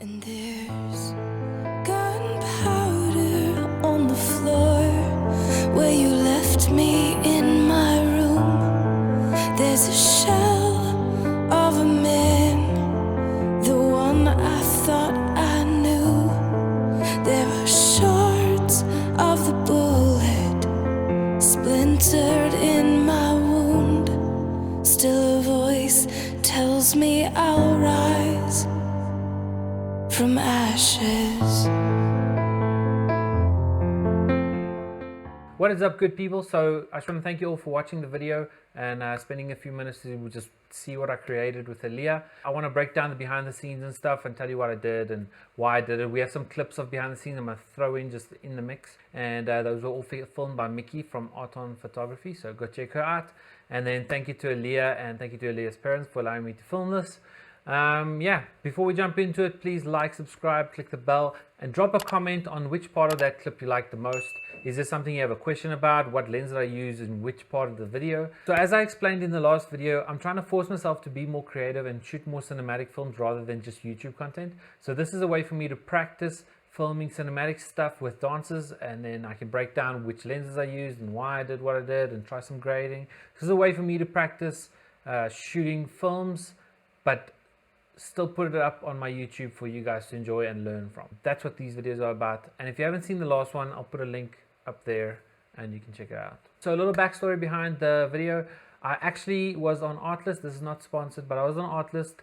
And there's gunpowder on the floor where you left me in my room. There's a shell of a man, the one I thought I knew. There are shards of the bullet splintered in my wound. Still a voice tells me I'll rise from ashes. What is up, good people? So I just want to thank you all for watching the video and spending a few minutes to just see what I created with Aaliyah. I want to break down the behind the scenes and stuff and tell you what I did and why I did it. We have some clips of behind the scenes I'm going to throw in just in the mix, and those were all filmed by Mickey from Art on Photography, so go check her out. And then thank you to Aaliyah and thank you to Aaliyah's parents for allowing me to film this. Yeah, before we jump into it, please like, subscribe, click the bell, and drop a comment on which part of that clip you like the most. Is there something you have a question about? What lens did I use in which part of the video? So as I explained in the last video, I'm trying to force myself to be more creative and shoot more cinematic films rather than just YouTube content. So this is a way for me to practice filming cinematic stuff with dances, and then I can break down which lenses I used and why I did what I did and try some grading. This is a way for me to practice shooting films, but still put it up on my YouTube for you guys to enjoy and learn from. That's what these videos are about. And if you haven't seen the last one, I'll put a link up there and you can check it out. So a little backstory behind the video. I actually was on Artlist. This is not sponsored, but I was on Artlist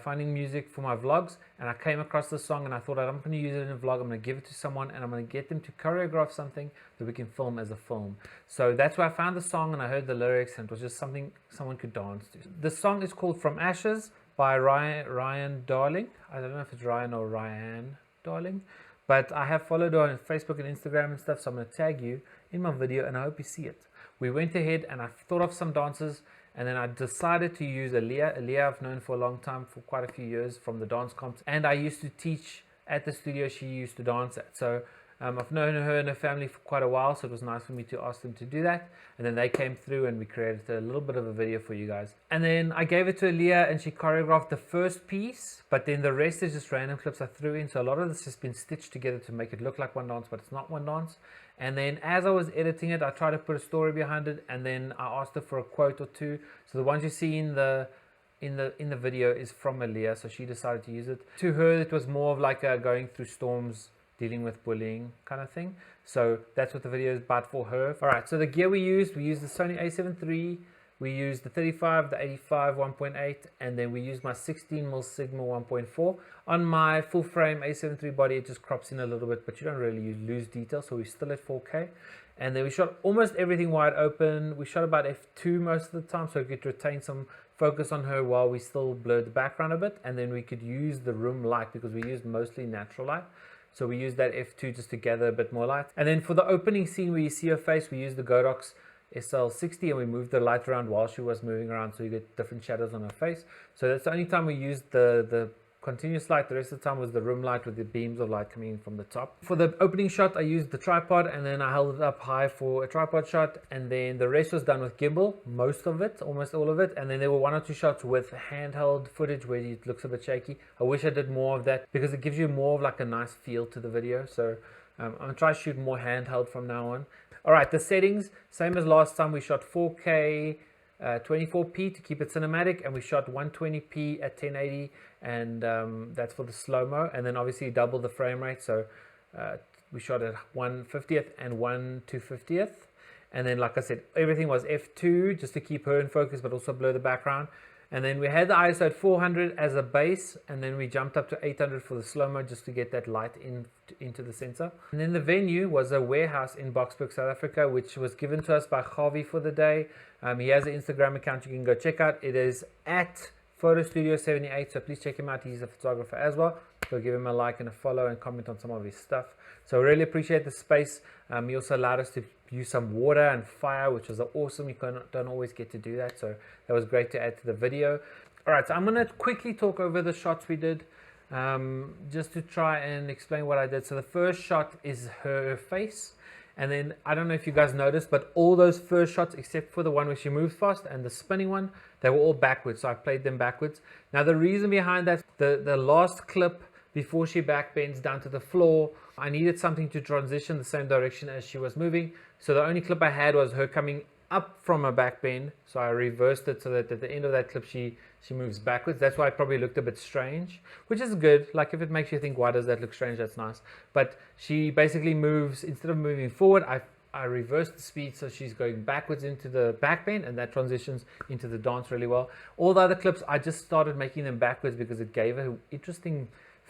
finding music for my vlogs, and I came across this song and I thought, I'm going to use it in a vlog. I'm going to give it to someone and I'm going to get them to choreograph something that we can film as a film. So that's where I found the song and I heard the lyrics, and it was just something someone could dance to. The song is called From Ashes by Ryan Darling. I don't know if it's Ryan or Ryan Darling, but I have followed her on Facebook and Instagram and stuff, so I'm going to tag you in my video and I hope you see it. We went ahead and I thought of some dances, and then I decided to use Aaliyah. Aaliyah I've known for a long time, for quite a few years, from the dance comps, and I used to teach at the studio she used to dance at. So I've known her and her family for quite a while, so it was nice for me to ask them to do that. And then they came through and we created a little bit of a video for you guys. And then I gave it to Aaliyah and she choreographed the first piece, but then the rest is just random clips I threw in. So a lot of this has been stitched together to make it look like one dance, but it's not one dance. And then as I was editing it, I tried to put a story behind it, and then I asked her for a quote or two. So the ones you see in the video is from Aaliyah, so she decided to use it. To her, it was more of like a going through storms, dealing with bullying kind of thing. So that's what the video is about for her. All right, so the gear we used the Sony a7 III, we used the 35, the 85 1.8, and then we used my 16mm Sigma 1.4. On my full frame a7 III body, it just crops in a little bit, but you don't really lose detail, so we're still at 4K. And then we shot almost everything wide open. We shot about f2 most of the time, so we could retain some focus on her while we still blurred the background a bit. And then we could use the room light because we used mostly natural light. So we used that f2 just to gather a bit more light. And then for the opening scene where you see her face, we used the Godox SL60 and we moved the light around while she was moving around, so you get different shadows on her face. So that's the only time we used the continuous light. The rest of the time was the room light with the beams of light coming in from the top. For the opening shot, I used the tripod and then I held it up high for a tripod shot, and then the rest was done with gimbal, most of it, almost all of it. And then there were one or two shots with handheld footage where it looks a bit shaky. I wish I did more of that because it gives you more of like a nice feel to the video. So I'm going to try to shoot more handheld from now on. All right, the settings, same as last time. We shot 4K 24p to keep it cinematic, and we shot 120p at 1080, and that's for the slow-mo. And then obviously double the frame rate, so we shot at 1/50th and 1/250th. And then like I said, everything was f2 just to keep her in focus but also blur the background. And then we had the ISO at 400 as a base, and then we jumped up to 800 for the slow-mo just to get that light into the sensor. And then the venue was a warehouse in Boksburg, South Africa, which was given to us by Javi for the day. He has an Instagram account you can go check out. It is at Photo Studio 78, so please check him out. He's a photographer as well. So give him a like and a follow and comment on some of his stuff. So really appreciate the space. He also allowed us to use some water and fire, which was awesome. You don't always get to do that, so that was great to add to the video. All right, so I'm going to quickly talk over the shots we did, just to try and explain what I did. So the first shot is her face, and then I don't know if you guys noticed, but all those first shots except for the one where she moves fast and the spinning one, they were all backwards, so I played them backwards. Now the reason behind that, the last clip, before she back bends down to the floor. I needed something to transition the same direction as she was moving, so the only clip I had was her coming up from a back bend, so I reversed it so that at the end of that clip she moves backwards. That's why it probably looked a bit strange, which is good. Like, if it makes you think, why does that look strange, that's nice. But she basically moves, instead of moving forward, I reversed the speed, so she's going backwards into the back bend, and that transitions into the dance really well. All the other clips, I just started making them backwards because it gave an interesting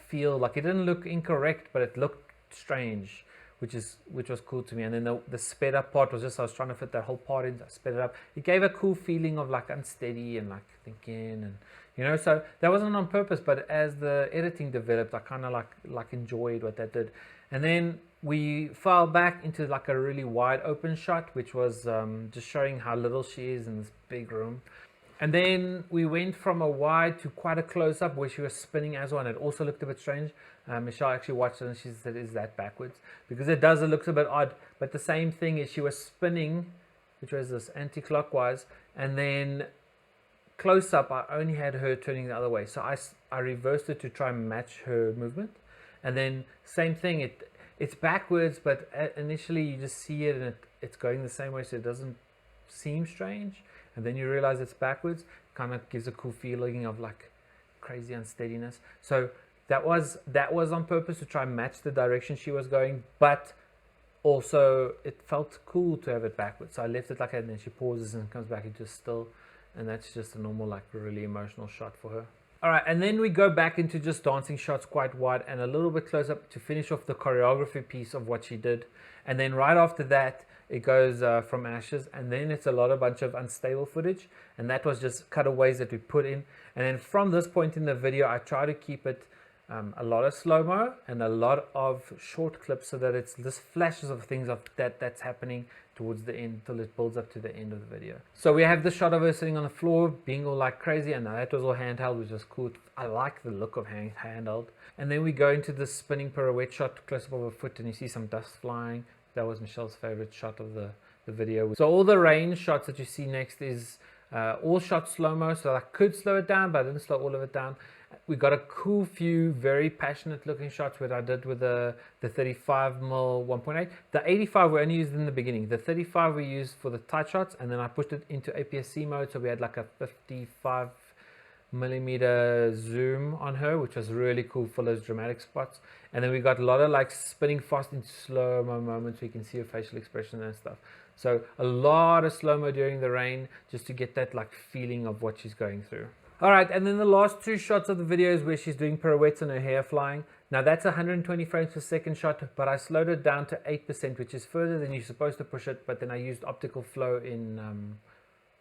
feel. Like, it didn't look incorrect, but it looked strange, which was cool to me. And then the sped up part was just, I was trying to fit that whole part in, so I sped it up. It gave a cool feeling of like unsteady and like thinking, and you know, so that wasn't on purpose, but as the editing developed, I kind of like enjoyed what that did. And then we fell back into like a really wide open shot, which was just showing how little she is in this big room. And then we went from a wide to quite a close-up where she was spinning as well, and it also looked a bit strange. Michelle actually watched it and she said, is that backwards? Because it looks a bit odd, but the same thing is she was spinning, which was this anti-clockwise, and then close-up I only had her turning the other way. So I reversed it to try and match her movement. And then same thing, it's backwards, but initially you just see it and it's going the same way, so it doesn't seem strange. And then you realize it's backwards, kind of gives a cool feeling of like crazy unsteadiness. So that was on purpose to try and match the direction she was going, but also it felt cool to have it backwards. So I left it like that, and then she pauses and comes back into still, and that's just a normal, like, really emotional shot for her. All right, and then we go back into just dancing shots quite wide and a little bit close up to finish off the choreography piece of what she did. And then right after that, it goes from ashes, and then it's a bunch of unstable footage, and that was just cutaways that we put in. And then from this point in the video, I try to keep it a lot of slow-mo and a lot of short clips, so that it's just flashes of things of that's happening towards the end till it builds up to the end of the video. So we have the shot of her sitting on the floor being all like crazy, and that was all handheld, which was cool. I like the look of handheld. And then we go into the spinning pirouette shot, close up of her foot, and you see some dust flying. That was Michelle's favorite shot of the video. So all the range shots that you see next is all shot slow-mo, so I could slow it down, but I didn't slow all of it down. We got a cool few very passionate looking shots, which I did with the 35mm 1.8. The 85 we only used in the beginning. The 35 we used for the tight shots, and then I pushed it into APS-C mode, so we had like a 55mm zoom on her, which was really cool for those dramatic spots. And then we got a lot of like spinning fast into slow-mo moments where you can see her facial expression and stuff. So a lot of slow-mo during the rain, just to get that like feeling of what she's going through. All right, and then the last two shots of the video is where she's doing pirouettes and her hair flying. Now that's 120 frames per second shot, but I slowed it down to 8%, which is further than you're supposed to push it. But then I used optical flow in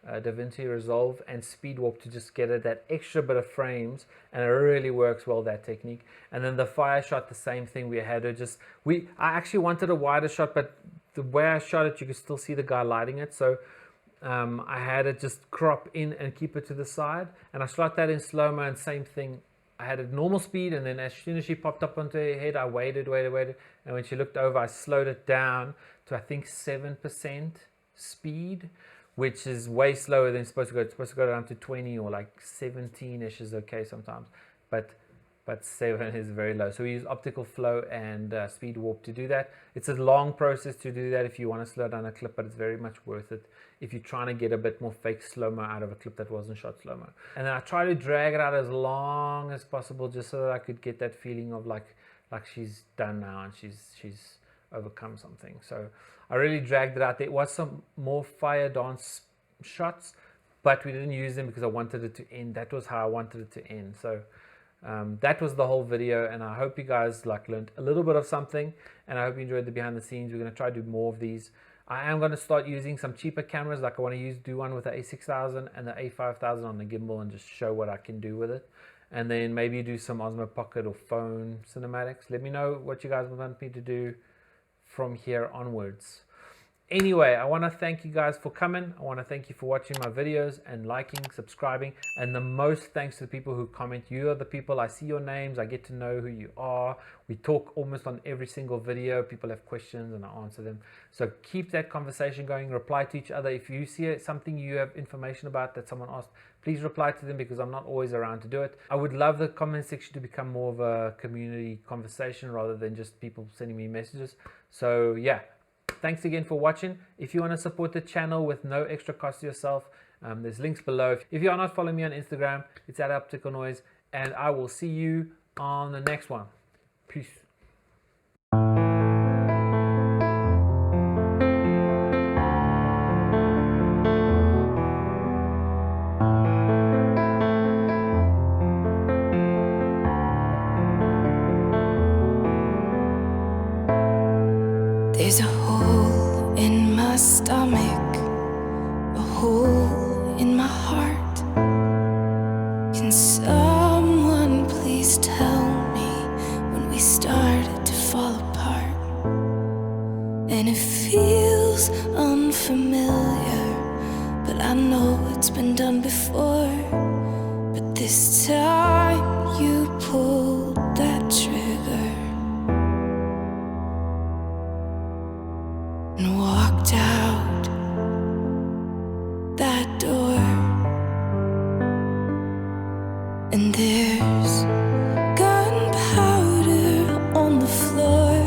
Davinci Resolve and speed warp to just get it that extra bit of frames, and it really works well, that technique. And then the fire shot, the same thing. We had her I actually wanted a wider shot, but the way I shot it, you could still see the guy lighting it. So I had it just crop in and keep it to the side, and I shot that in slow-mo, and same thing. I had it normal speed, and then as soon as she popped up onto her head, I waited, and when she looked over, I slowed it down to I think 7% speed, which is way slower than it's supposed to go. It's supposed to go down to 20 or like 17-ish is okay sometimes, but 7 is very low. So we use optical flow and speed warp to do that. It's a long process to do that if you want to slow down a clip, but it's very much worth it if you're trying to get a bit more fake slow-mo out of a clip that wasn't shot slow-mo. And then I try to drag it out as long as possible, just so that I could get that feeling of like she's done now and she's overcome something. So I really dragged it out. There was some more fire dance shots, but we didn't use them because I wanted it to end. That was how I wanted it to end. So that was the whole video, and I hope you guys learned a little bit of something, and I hope you enjoyed the behind the scenes. We're going to try to do more of these. I am going to start using some cheaper cameras, like I want to do one with the A6000 and the A5000 on the gimbal and just show what I can do with it. And then maybe do some Osmo Pocket or phone cinematics. Let me know what you guys want me to do from here onwards. Anyway, I want to thank you guys for coming. I want to thank you for watching my videos and liking, subscribing, and the most thanks to the people who comment. You are the people. I see your names. I get to know who you are. We talk almost on every single video. People have questions and I answer them. So keep that conversation going. Reply to each other. If you see something you have information about that someone asked, please reply to them because I'm not always around to do it. I would love the comment section to become more of a community conversation rather than just people sending me messages. So yeah. Thanks again for watching. If you want to support the channel with no extra cost to yourself, there's links below. If you are not following me on Instagram, it's at Optical Noise, and I will see you on the next one. Peace. There's a hole in my stomach, a hole in my heart. Can someone please tell me when we started to fall apart? And it feels unfamiliar, but I know it's been done before. But this time you pulled that trigger and walked out that door. And there's gunpowder on the floor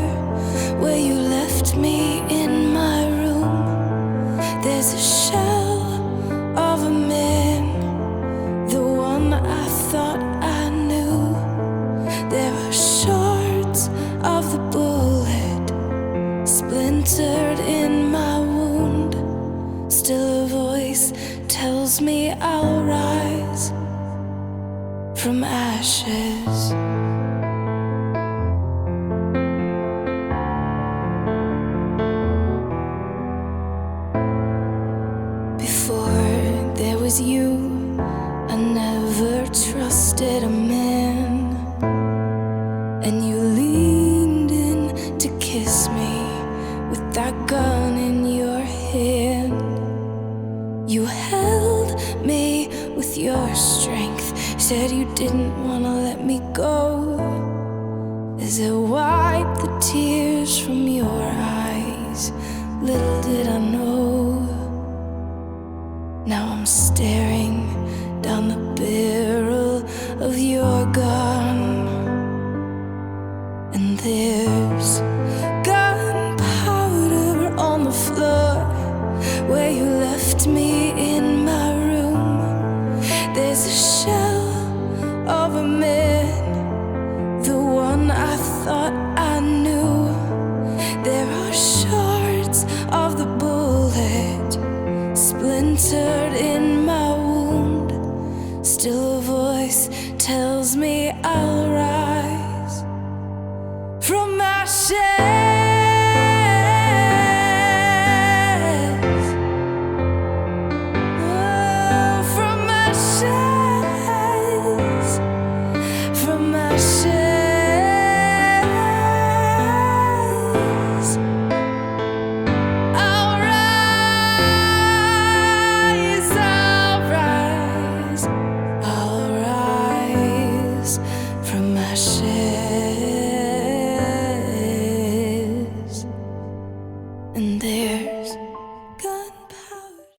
where you left me in my room. There's a shell of a man, the one I thought I knew. There are shards of the bullet splintered in my wound. Still a voice tells me I'll rise from ashes. Before there was you, I never trusted a man. And you leaned in to kiss me with that gun in your hand. You held me with your strength, said you didn't want to let me go. As I wiped the tears from your eyes, little did I know. Now I'm staring down the barrel of your gun, and there